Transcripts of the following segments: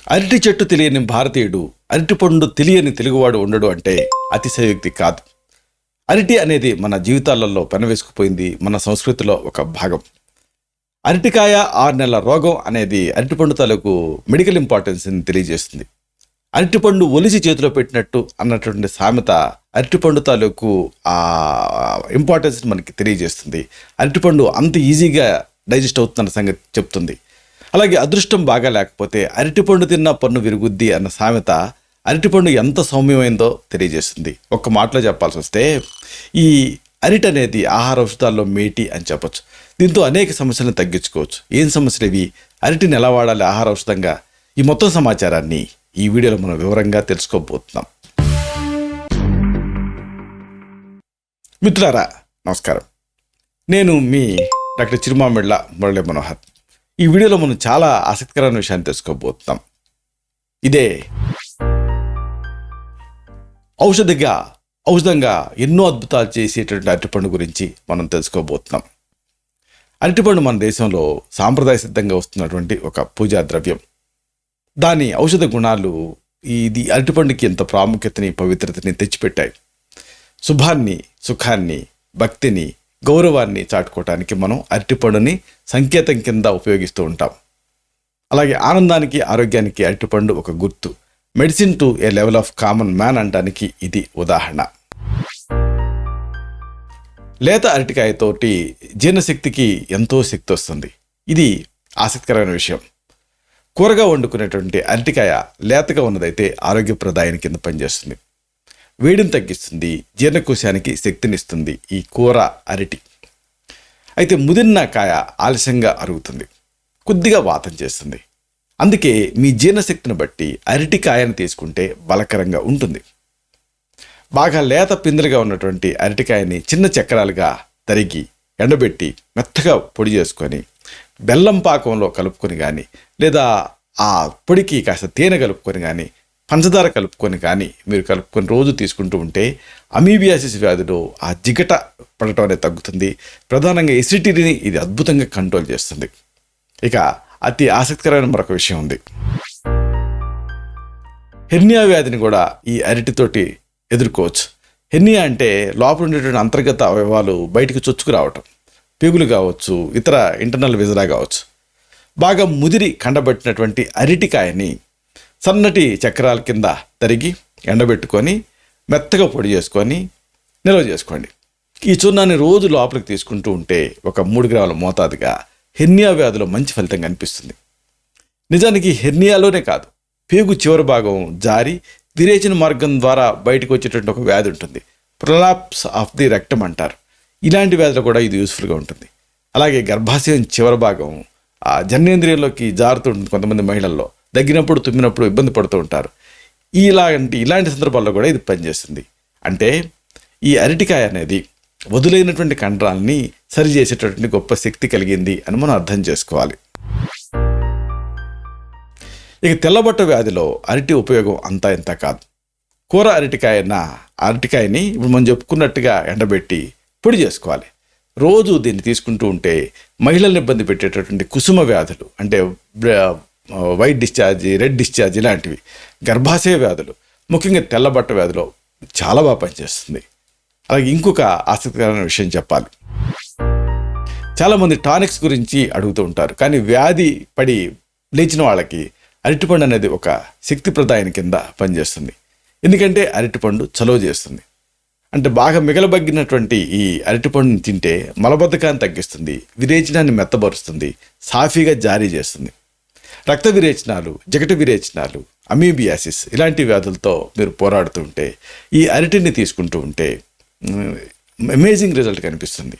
అరటి చెట్టు తెలియని భారతీయుడు, అరటిపండు తెలియని తెలుగువాడు ఉండడు అంటే అతిశయోక్తి కాదు. అరటి అనేది మన జీవితాలలో పెనవేసుకుపోయింది, మన సంస్కృతిలో ఒక భాగం. అరటికాయ 6 నెలల రోగం అనేది అరటిపండు తాలూకు మెడికల్ ఇంపార్టెన్స్ని తెలియజేస్తుంది. అరటిపండు ఒలిచి చేతిలో పెట్టినట్టు అన్నటువంటి సామెత అరటిపండు తాలూకు ఆ ఇంపార్టెన్స్ని మనకి తెలియజేస్తుంది. అరటిపండు అంత ఈజీగా డైజెస్ట్ అవుతుందన్న సంగతి చెప్తుంది. అలాగే అదృష్టం బాగా లేకపోతే అరటిపండు తిన్న పన్ను విరుగుద్ది అన్న సామెత అరటిపండు ఎంత సౌమ్యమైందో తెలియజేస్తుంది. ఒక్క మాటలో చెప్పాల్సి వస్తే ఈ అరటి అనేది ఆహార ఔషధాల్లో మేటి అని చెప్పొచ్చు. దీంతో అనేక సమస్యలను తగ్గించుకోవచ్చు. ఏం సమస్యలు ఇవి? అరటిని ఎలా వాడాలి ఆహార ఔషధంగా? ఈ మొత్తం సమాచారాన్ని ఈ వీడియోలో మనం వివరంగా తెలుసుకోబోతున్నాం. మిత్రులారా నమస్కారం, నేను మీ డాక్టర్ చిరుమామిళ్ళ మురళీ మనోహర్. ఈ వీడియోలో మనం చాలా ఆసక్తికరమైన విషయాన్ని తెలుసుకోబోతున్నాం. ఇదే ఔషధంగా ఎన్నో అద్భుతాలు చేసేటువంటి అరటిపండు గురించి మనం తెలుసుకోబోతున్నాం. అరటిపండు మన దేశంలో సాంప్రదాయ సిద్ధంగా వస్తున్నటువంటి ఒక పూజా ద్రవ్యం. దాని ఔషధ గుణాలు ఇది అరటిపండుకి ఎంత ప్రాముఖ్యతని, పవిత్రతని తెచ్చిపెట్టాయి. శుభాన్ని, సుఖాన్ని, భక్తిని, గౌరవాన్ని చాటుకోవటానికి మనం అరటిపండుని సంకేతం కింద ఉపయోగిస్తూ ఉంటాం. అలాగే ఆనందానికి, ఆరోగ్యానికి అరటిపండు ఒక గుర్తు. Medicine to A level of common man అనడానికి ఇది ఉదాహరణ. లేత అరటికాయతోటి జీర్ణశక్తికి ఎంతో శక్తి వస్తుంది. ఇది ఆసక్తికరమైన విషయం. కూరగా వండుకునేటువంటి అరటికాయ లేతగా ఉన్నదైతే ఆరోగ్యప్రదాయం కింద పనిచేస్తుంది. వేడిని తగ్గిస్తుంది, జీర్ణకోశానికి శక్తినిస్తుంది ఈ కూర అరటి. అయితే ముదిరిన కాయ ఆలస్యంగా అరుగుతుంది, కొద్దిగా వాతం చేస్తుంది. అందుకే మీ జీర్ణశక్తిని బట్టి అరటికాయను తీసుకుంటే బలకరంగా ఉంటుంది. బాగా లేత పిందెలుగా ఉన్నటువంటి అరటికాయని చిన్న చక్రాలుగా తరిగి ఎండబెట్టి మెత్తగా పొడి చేసుకొని బెల్లం పాకంలో కలుపుకొని కానీ, లేదా ఆ పొడికి కాస్త తేనె కలుపుకొని కానీ, పంచదార కలుపుకొని కానీ మీరు కలుపుకొని రోజు తీసుకుంటూ ఉంటే అమీబియాసిస్ వ్యాధిలో ఆ జిగట పడటం అనేది తగ్గుతుంది. ప్రధానంగా ఎసిడిటీని ఇది అద్భుతంగా కంట్రోల్ చేస్తుంది. ఇక అతి ఆసక్తికరమైన మరొక విషయం ఉంది. హెర్నియా వ్యాధిని కూడా ఈ అరటితోటి ఎదుర్కోవచ్చు. హెర్నియా అంటే లోపల ఉండేటువంటి అంతర్గత అవయవాలు బయటకు చొచ్చుకు రావటం, పేగులు కావచ్చు, ఇతర ఇంటర్నల్ విజరా కావచ్చు. బాగా ముదిరి కండబట్టినటువంటి అరటికాయని సన్నటి చక్రాల కింద తరిగి ఎండబెట్టుకొని మెత్తగా పొడి చేసుకొని నిల్వ చేసుకోండి. ఈ చూర్ణాన్ని రోజు లోపలికి తీసుకుంటూ ఉంటే ఒక 3 గ్రాముల మోతాదుగా హెర్నియా వ్యాధిలో మంచి ఫలితం కనిపిస్తుంది. నిజానికి హెర్నియాలోనే కాదు, పేగు చివరి భాగం జారి విరేచన మార్గం ద్వారా బయటకు వచ్చేటువంటి ఒక వ్యాధి ఉంటుంది. ప్రొలాప్స్ ఆఫ్ ది రెక్టమ్ అంటారు. ఇలాంటి వ్యాధిలో కూడా ఇది యూస్ఫుల్గా ఉంటుంది. అలాగే గర్భాశయం చివరి భాగం ఆ జననేంద్రియంలోకి జారుతూ ఉంటుంది. కొంతమంది మహిళల్లో దగ్గినప్పుడు, తుమ్మినప్పుడు ఇబ్బంది పడుతూ ఉంటారు. ఇలాంటి సందర్భాల్లో కూడా ఇది పనిచేస్తుంది. అంటే ఈ అరటికాయ అనేది వదులైనటువంటి కండరాల్ని సరిచేసేటటువంటి గొప్ప శక్తి కలిగింది అని మనం అర్థం చేసుకోవాలి. ఇక తెల్లబొట్ట వ్యాధిలో అరటి ఉపయోగం అంతా ఇంత కాదు. కూర అరటికాయని ఇప్పుడు మనం చెప్పుకున్నట్టుగా ఎండబెట్టి పొడి చేసుకోవాలి. రోజు దీన్ని తీసుకుంటూ ఉంటే మహిళల్ని ఇబ్బంది పెట్టేటటువంటి కుసుమ వ్యాధులు, అంటే వైట్ డిశ్చార్జ్, రెడ్ డిశ్చార్జ్ ఇలాంటివి, గర్భాశయ వ్యాధులు, ముఖ్యంగా తెల్లబట్ట వ్యాధిలో చాలా బాగా పనిచేస్తుంది. అలాగే ఇంకొక ఆసక్తికరమైన విషయం చెప్పాలి. చాలామంది టానిక్స్ గురించి అడుగుతూ ఉంటారు, కానీ వ్యాధి పడి లేచిన వాళ్ళకి అరటిపండు అనేది ఒక శక్తి ప్రదాయం కింద పనిచేస్తుంది. ఎందుకంటే అరటిపండు చలువ చేస్తుంది. అంటే బాగా మిగలబగ్గినటువంటి ఈ అరటిపండుని తింటే మలబద్ధకాన్ని తగ్గిస్తుంది, విరేచనాన్ని మెత్తబరుస్తుంది, సాఫీగా జారీ చేస్తుంది. రక్త విరేచనాలు, జగట విరేచనాలు, అమీబియాసిస్ ఇలాంటి వ్యాధులతో మీరు పోరాడుతూ ఉంటే ఈ అరటిని తీసుకుంటూ ఉంటే అమేజింగ్ రిజల్ట్ కనిపిస్తుంది.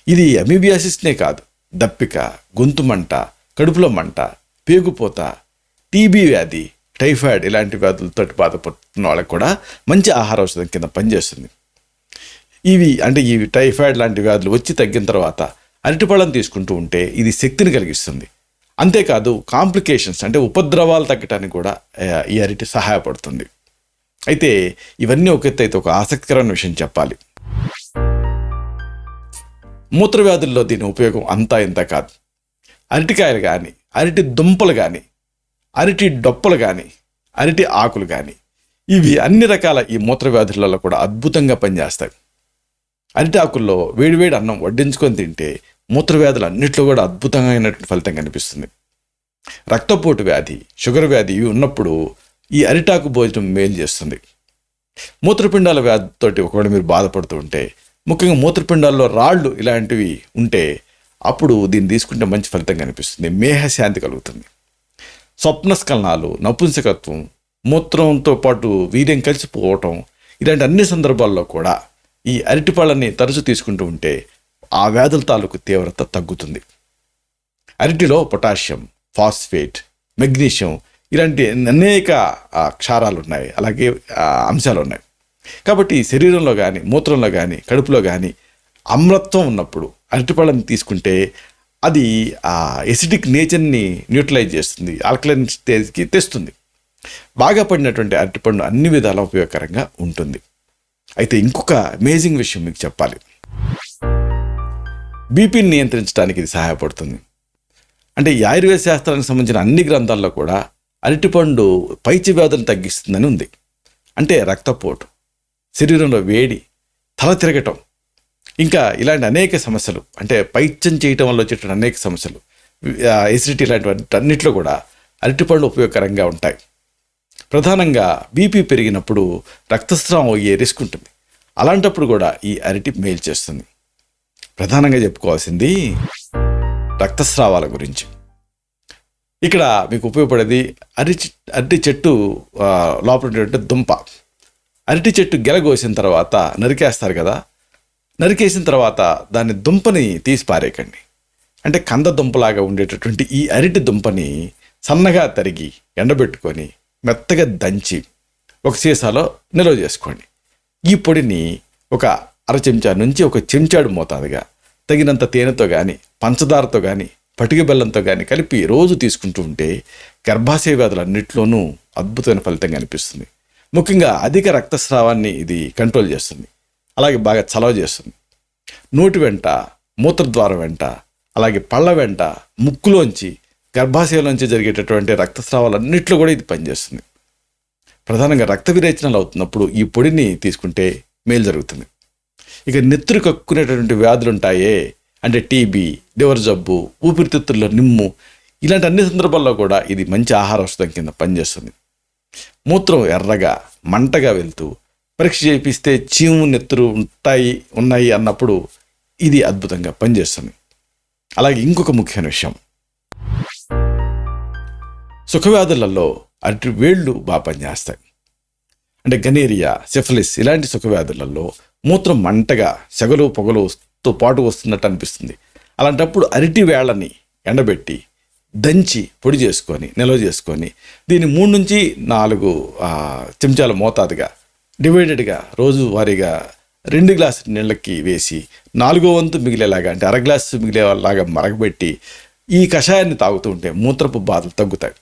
ఇది అమీబియాసిస్నే కాదు, దప్పిక, గొంతు మంట, కడుపులో మంట, పేగుపోత, టీబీ వ్యాధి, టైఫాయిడ్ ఇలాంటి వ్యాధులతో బాధపడుతున్న వాళ్ళకి కూడా మంచి ఆహార ఔషధం కింద పనిచేస్తుంది. ఈ టైఫాయిడ్ లాంటి వ్యాధులు వచ్చి తగ్గిన తర్వాత అరటిపళ్ళను తీసుకుంటూ ఉంటే ఇది శక్తిని కలిగిస్తుంది. అంతేకాదు కాంప్లికేషన్స్ అంటే ఉపద్రవాలు తగ్గటానికి కూడా ఈ అరటి సహాయపడుతుంది. అయితే ఇవన్నీ ఒక ఎత్తు అయితే ఒక ఆసక్తికరమైన విషయం చెప్పాలి. మూత్రవ్యాధుల్లో దీని ఉపయోగం అంతా ఇంత కాదు. అరటికాయలు కానీ, అరటి దుంపలు కానీ అరటి డొప్పలు కానీ, అరటి ఆకులు కానీ, ఇవి అన్ని రకాల ఈ మూత్ర వ్యాధులలో కూడా అద్భుతంగా పనిచేస్తాయి. అరటి ఆకుల్లో వేడివేడి అన్నం వడ్డించుకొని తింటే మూత్ర వ్యాధులు అన్నింటిలో కూడా అద్భుతమైనటువంటి ఫలితం కనిపిస్తుంది. రక్తపోటు వ్యాధి, షుగర్ వ్యాధి ఇవి ఉన్నప్పుడు ఈ అరిటాకు భోజనం మేలు చేస్తుంది. మూత్రపిండాల వ్యాధితోటి ఒకవేళ మీరు బాధపడుతూ ఉంటే, ముఖ్యంగా మూత్రపిండాల్లో రాళ్ళు ఇలాంటివి ఉంటే అప్పుడు దీన్ని తీసుకుంటే మంచి ఫలితం కనిపిస్తుంది. మేహశాంతి కలుగుతుంది. స్వప్నస్ఖలనాలు, నపుంసకత్వం, మూత్రంతో పాటు వీర్యం కలిసిపోవటం ఇలాంటి అన్ని సందర్భాల్లో కూడా ఈ అరటిపళ్ళని తరచు తీసుకుంటూ ఉంటే ఆ వ్యాధుల తాలూకు తీవ్రత తగ్గుతుంది. అరటిలో పొటాషియం, ఫాస్ఫేట్, మెగ్నీషియం ఇలాంటి అనేక క్షారాలు ఉన్నాయి, అలాగే అంశాలు ఉన్నాయి. కాబట్టి శరీరంలో కానీ, మూత్రంలో కానీ, కడుపులో కానీ అమ్లత్వం ఉన్నప్పుడు అరటిపళ్ళని తీసుకుంటే అది ఆ ఎసిడిక్ నేచర్ని న్యూట్రలైజ్ చేస్తుంది, ఆల్కలైన్ స్టేజ్కి తెస్తుంది. బాగా పడినటువంటి అరటిపండు అన్ని విధాల ఉపయోగకరంగా ఉంటుంది. అయితే ఇంకొక అమేజింగ్ విషయం మీకు చెప్పాలి. బీపీని నియంత్రించడానికి ఇది సహాయపడుతుంది. అంటే ఈ ఆయుర్వేద శాస్త్రానికి సంబంధించిన అన్ని గ్రంథాల్లో కూడా అరటిపండు పైత్య వ్యాధులను తగ్గిస్తుందని ఉంది. అంటే రక్తపోటు, శరీరంలో వేడి, తల తిరగటం, ఇంకా ఇలాంటి అనేక సమస్యలు, అంటే పైత్యం చేయటం వల్ల వచ్చేటువంటి అనేక సమస్యలు, ఎసిడిటీ ఇలాంటివి అన్నింటిలో కూడా అరటిపండ్లు ఉపయోగకరంగా ఉంటాయి. ప్రధానంగా బీపీ పెరిగినప్పుడు రక్తస్రావం అయ్యే రిస్క్ ఉంటుంది. అలాంటప్పుడు కూడా ఈ అరటి మేలు చేస్తుంది. ప్రధానంగా చెప్పుకోవాల్సింది రక్తస్రావాల గురించి. ఇక్కడ మీకు ఉపయోగపడేది అరటి చెట్టు లోపల దుంప. అరటి చెట్టు గెలగోసిన తర్వాత నరికేస్తారు కదా, నరికేసిన తర్వాత దాని దుంపని తీసి పారేయకండి. అంటే కంద దుంపలాగా ఉండేటటువంటి ఈ అరటి దుంపని సన్నగా తరిగి ఎండబెట్టుకొని మెత్తగా దంచి ఒక సీసాలో నిల్వ చేసుకోండి. ఈ పొడిని ఒక అర చెంచా నుంచి ఒక చెంచాడు మోతాదుగా తగినంత తేనెతో కానీ, పంచదారతో కానీ, పటిక బెల్లంతో కానీ కలిపి రోజు తీసుకుంటూ ఉంటే గర్భాశయ వ్యాధులన్నింటిలోనూ అద్భుతమైన ఫలితం కనిపిస్తుంది. ముఖ్యంగా అధిక రక్తస్రావాన్ని ఇది కంట్రోల్ చేస్తుంది. అలాగే బాగా చలవ చేస్తుంది. నోటి వెంట, మూత్రద్వారం వెంట, అలాగే పళ్ళ వెంట, ముక్కులోంచి, గర్భాశయంలోంచి జరిగేటటువంటి రక్తస్రావాలన్నింటిలో కూడా ఇది పనిచేస్తుంది. ప్రధానంగా రక్త విరేచనాలు అవుతున్నప్పుడు ఈ పొడిని తీసుకుంటే మేలు జరుగుతుంది. ఇక నెత్తురు కక్కునేటటువంటి వ్యాధులు ఉంటాయే, అంటే టీబీ, లివర్ జబ్బు, ఊపిరితిత్తుల్లో నిమ్ము, ఇలాంటి అన్ని సందర్భాల్లో కూడా ఇది మంచి ఆహార ఔషధం కింద పనిచేస్తుంది. మూత్రం ఎర్రగా, మంటగా వెళ్తూ పరీక్ష చేయిస్తే చీము, నెత్తురు ఉన్నాయి అన్నప్పుడు ఇది అద్భుతంగా పనిచేస్తుంది. అలాగే ఇంకొక ముఖ్యమైన విషయం, సుఖవ్యాధులలో అరటి వేళ్ళు బాగా పనిచేస్తాయి. అంటే గనేరియా, సిఫిలిస్ ఇలాంటి సుఖవ్యాధులలో మూత్రం మంటగా, సెగలు పొగలుతో పాటు వస్తున్నట్టు అనిపిస్తుంది. అలాంటప్పుడు అరటి వేళ్ళని ఎండబెట్టి దంచి పొడి చేసుకొని నిల్వ చేసుకొని దీన్ని 3 నుంచి 4 చెంచాల మోతాదుగా డివైడెడ్గా రోజువారీగా 2 గ్లాసుల నీళ్ళకి వేసి 4వ వంతు మిగిలేలాగా, అంటే అర గ్లాసు మిగిలేలాగా మరగబెట్టి ఈ కషాయాన్ని తాగుతూ ఉంటే మూత్రపు బాధలు తగ్గుతాయి.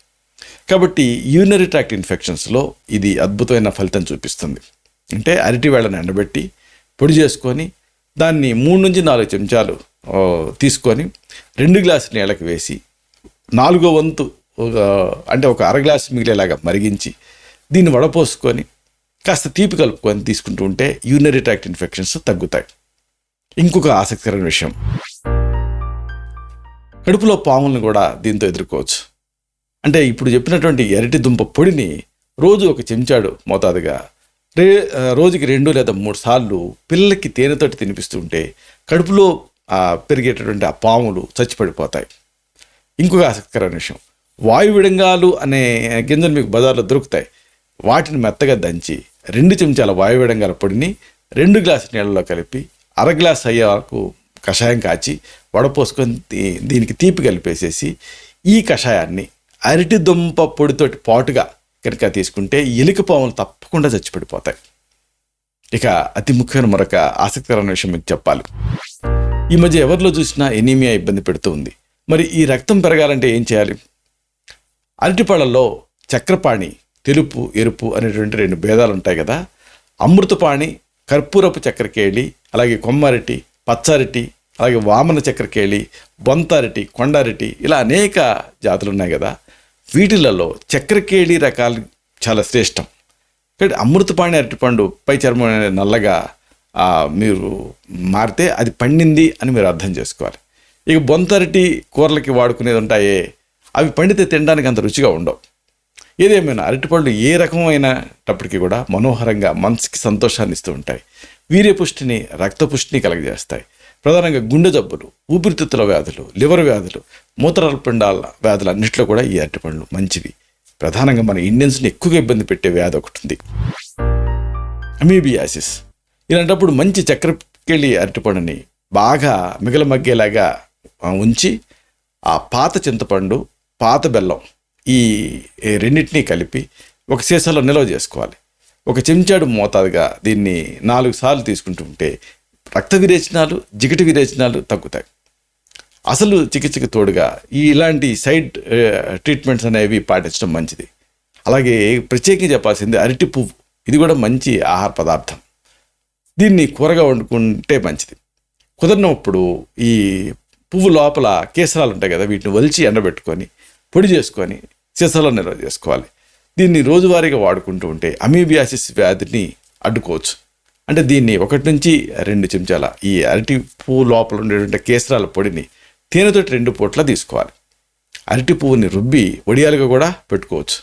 కాబట్టి యూరినరీ ట్రాక్ట్ ఇన్ఫెక్షన్స్లో ఇది అద్భుతమైన ఫలితం చూపిస్తుంది. అంటే అరటి వేళ్ళని ఎండబెట్టి పొడి చేసుకొని దాన్ని 3 నుంచి 4 చెంచాలు తీసుకొని 2 గ్లాసుల నీళ్ళకి వేసి 4వ వంతు అంటే ఒక అర గ్లాసు మిగిలేలాగా మరిగించి దీన్ని వడపోసుకొని కాస్త తీపి కలుపుకొని తీసుకుంటూ ఉంటే యూరినరీ ట్రాక్ట్ ఇన్ఫెక్షన్స్ తగ్గుతాయి. ఇంకొక ఆసక్తికరమైన విషయం, కడుపులో పాములను కూడా దీంతో ఎదుర్కోవచ్చు. అంటే ఇప్పుడు చెప్పినటువంటి అరటి దుంప పొడిని రోజు ఒక చెంచాడు మోతాదుగా రోజుకి 2 లేదా 3 సార్లు పిల్లలకి తేనెతోటి తినిపిస్తూ ఉంటే కడుపులో పెరిగేటటువంటి ఆ పాములు చచ్చిపడిపోతాయి. ఇంకొక ఆసక్తికరమైన విషయం, వాయు విడంగాలు అనే గింజలు మీకు బజార్లో దొరుకుతాయి. వాటిని మెత్తగా దంచి 2 చెంచాల వాయు విడంగాల పొడిని 2 గ్లాసుల నీళ్ళలో కలిపి అర గ్లాస్ అయ్యే వరకు కషాయం కాచి వడపోసుకొని దీనికి తీపి కలిపేసేసి ఈ కషాయాన్ని అరటి దుంప పొడితోటి పాటుగా కనుక తీసుకుంటే ఎలుక పాములు తప్పకుండా చచ్చిపడిపోతాయి. ఇక అతి ముఖ్యమైన మరొక ఆసక్తికరమైన విషయం మీకు చెప్పాలి. ఈ మధ్య ఎవరిలో చూసినా ఎనీమియా ఇబ్బంది పెడుతూ ఉంది. మరి ఈ రక్తం పెరగాలంటే ఏం చేయాలి? అరటిపళ్ళల్లో చక్రపాణి, తెలుపు, ఎరుపు అనేటువంటి 2 భేదాలు ఉంటాయి కదా. అమృతపాణి, కర్పూరపు చక్కెరకేళి, అలాగే కొమ్మరటి, పచ్చరటి, అలాగే వామన చక్కెరకేళి, బొంతారటి, కొండారటి ఇలా అనేక జాతులు ఉన్నాయి కదా. వీటిలలో చక్కెరకేళి రకాలు చాలా శ్రేష్టం. కాబట్టి అమృతపాణి అరటిపండు పై చర్మం అనేది నల్లగా మీరు మారితే అది పండింది అని మీరు అర్థం చేసుకోవాలి. ఇక బొంతరటి కూరలకి వాడుకునేది ఉంటాయే, అవి పండితే తినడానికి అంత రుచిగా ఉండవు. ఏదేమైనా అరటిపళ్ళు ఏ రకమైనప్పటికీ కూడా మనోహరంగా మనసుకి సంతోషాన్ని ఇస్తూ ఉంటాయి. వీర్యపుష్టిని, రక్తపుష్టిని కలగజేస్తాయి. ప్రధానంగా గుండె జబ్బులు, ఊపిరితిత్తుల వ్యాధులు, లివర్ వ్యాధులు, మూత్రపిండాల వ్యాధులు అన్నింటిలో కూడా ఈ అరటిపళ్ళు మంచివి. ప్రధానంగా మన ఇండియన్స్ని ఎక్కువగా ఇబ్బంది పెట్టే వ్యాధి ఒకటి ఉంది, అమీబియాసిస్. ఇలాంటప్పుడు మంచి చక్కెరకేళి అరటిపండుని బాగా మిగలమగ్గేలాగా ఉంచి ఆ పాత చింతపండు, పాత బెల్లం ఈ రెండింటినీ కలిపి ఒక సీసాలో నిల్వ చేసుకోవాలి. ఒక చెంచాడు మోతాదుగా దీన్ని 4 సార్లు తీసుకుంటూ ఉంటే రక్త విరేచనాలు, జిగటి విరేచనాలు తగ్గుతాయి. అసలు చికిత్సకు తోడుగా ఇలాంటి సైడ్ ట్రీట్మెంట్స్ అనేవి పాటించడం మంచిది. అలాగే ప్రత్యేకంగా చెప్పాల్సింది అరటి పువ్వు. ఇది కూడా మంచి ఆహార పదార్థం. దీన్ని కూరగా వండుకుంటే మంచిది. కుదరినప్పుడు ఈ పువ్వు లోపల కేసరాలు ఉంటాయి కదా, వీటిని ఒలిచి ఎండబెట్టుకొని పొడి చేసుకొని సీసాలో నిల్వ చేసుకోవాలి. దీన్ని రోజువారీగా వాడుకుంటూ ఉంటే అమీబియాసిస్ వ్యాధిని అడ్డుకోవచ్చు. అంటే దీన్ని 1 నుంచి 2 చెంచాల ఈ అరటి పువ్వు లోపల ఉండేటువంటి కేసరాల పొడిని తేనెతోటి 2 పూట్ల తీసుకోవాలి. అరటి పువ్వుని రుబ్బి వడియాలుగా కూడా పెట్టుకోవచ్చు.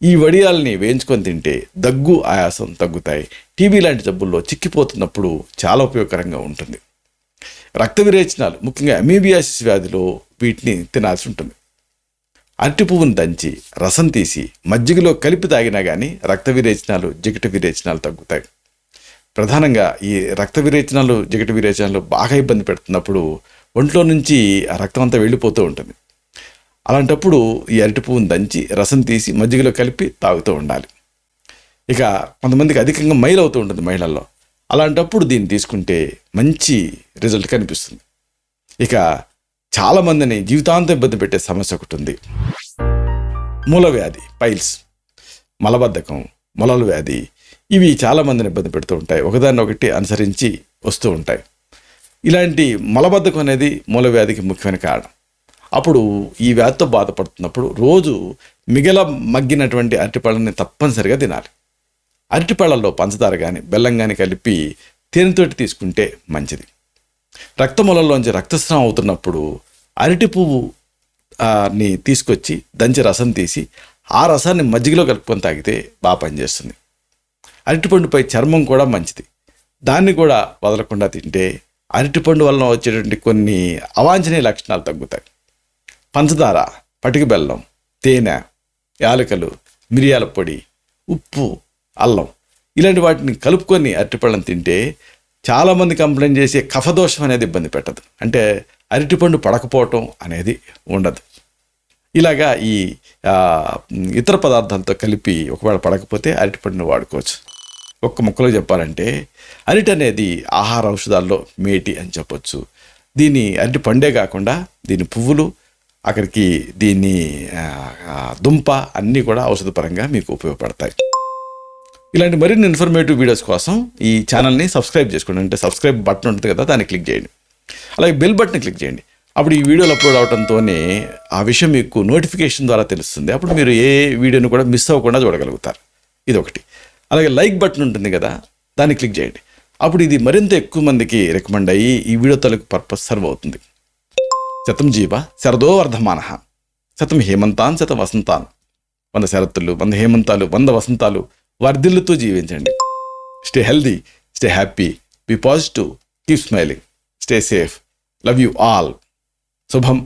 ఈ వడియాలని వేయించుకొని తింటే దగ్గు, ఆయాసం తగ్గుతాయి. టీబీ లాంటి జబ్బుల్లో చిక్కిపోతున్నప్పుడు చాలా ఉపయోగకరంగా ఉంటుంది. రక్త విరేచనాలు, ముఖ్యంగా అమీబియాసిస్ వ్యాధిలో వీటిని తినాల్సి ఉంటుంది. అరటి పువ్వును దంచి రసం తీసి మజ్జిగలో కలిపి తాగినా కానీ రక్త విరేచనాలు, జిగట విరేచనాలు తగ్గుతాయి. ప్రధానంగా ఈ రక్త విరేచనాలు, జిగట విరేచనాలు బాగా ఇబ్బంది పెడుతున్నప్పుడు ఒంట్లో నుంచి ఆ రక్తం అంతా వెళ్ళిపోతూ ఉంటుంది. అలాంటప్పుడు ఈ అరటి పువ్వును దంచి రసం తీసి మజ్జిగలో కలిపి తాగుతూ ఉండాలి. ఇక కొంతమందికి అధికంగా మైలు అవుతూ ఉంటుంది మహిళల్లో. అలాంటప్పుడు దీన్ని తీసుకుంటే మంచి రిజల్ట్ కనిపిస్తుంది. ఇక చాలామందిని జీవితాంతం ఇబ్బంది పెట్టే సమస్య ఒకటి ఉంది, మూలవ్యాధి, పైల్స్, మలబద్ధకం, మొలల వ్యాధి. ఇవి చాలామందిని ఇబ్బంది పెడుతూ ఉంటాయి, ఒకదాన్ని ఒకటి అనుసరించి వస్తూ ఉంటాయి. ఇలాంటి మలబద్ధకం అనేది మూలవ్యాధికి ముఖ్యమైన కారణం. అప్పుడు ఈ వ్యాధితో బాధపడుతున్నప్పుడు రోజు మగ్గినటువంటి అరటిపళ్ళని తప్పనిసరిగా తినాలి. అరటిపళ్ళల్లో పంచదార కానీ బెల్లం కానీ కలిపి తేనెతోటి తీసుకుంటే మంచిది. రక్తమూలల్లోంచి రక్తస్రావం అవుతున్నప్పుడు అరటి పువ్వుని తీసుకొచ్చి దంచి రసం తీసి ఆ రసాన్ని మజ్జిగలో కలుపుకొని తాగితే బాగా పనిచేస్తుంది. అరటిపండుపై చర్మం కూడా మంచిది. దాన్ని కూడా వదలకుండా తింటే అరటిపండు వలన వచ్చేటువంటి కొన్ని అవాంఛనీయ లక్షణాలు తగ్గుతాయి. పంచదార, పటిక బెల్లం, తేనె, యాలకులు, మిరియాల పొడి, ఉప్పు, అల్లం ఇలాంటి వాటిని కలుపుకొని అరటిపళ్ళని తింటే చాలామంది కంప్లైంట్ చేసే కఫదోషం అనేది ఇబ్బంది పెట్టదు. అంటే అరటిపండు పడకపోవటం అనేది ఉండదు. ఇలాగా ఈ ఇతర పదార్థాలతో కలిపి ఒకవేళ పడకపోతే అరటిపండుని వాడుకోవచ్చు. ఒక్క ముక్కలో చెప్పాలంటే అరటి అనేది ఆహార ఔషధాల్లో మేటి అని చెప్పొచ్చు. దీని అరటి పండే కాకుండా దీని పువ్వులు, అక్కడికి దీన్ని దుంప అన్నీ కూడా ఔషధపరంగా మీకు ఉపయోగపడతాయి. ఇలాంటి మరిన్ని ఇన్ఫర్మేటివ్ వీడియోస్ కోసం ఈ ఛానల్ని సబ్స్క్రైబ్ చేసుకోండి. అంటే సబ్స్క్రైబ్ బటన్ ఉంటుంది కదా, దాన్ని క్లిక్ చేయండి. అలాగే బెల్ బటన్ క్లిక్ చేయండి. అప్పుడు ఈ వీడియోలు అప్లోడ్ అవడంతోనే ఆ విషయం మీకు నోటిఫికేషన్ ద్వారా తెలుస్తుంది. అప్పుడు మీరు ఏ వీడియోని కూడా మిస్ అవ్వకుండా చూడగలుగుతారు. ఇదొకటి. అలాగే లైక్ బటన్ ఉంటుంది కదా, దాన్ని క్లిక్ చేయండి. అప్పుడు ఇది మరింత ఎక్కువ మందికి రికమెండ్ అయ్యి ఈ వీడియో తాలూకు పర్పస్ సర్వ్ అవుతుంది. శతం జీవ శరదో వర్ధమాన, శతం హేమంతాన్ శతం వసంతాన్. 100 శరత్తులు, 100 హేమంతాలు, 100 వసంతాలు వర్ధిల్లుతూ జీవించండి. Stay healthy, stay happy, be positive, keep smiling, stay safe. Love you all. శుభం.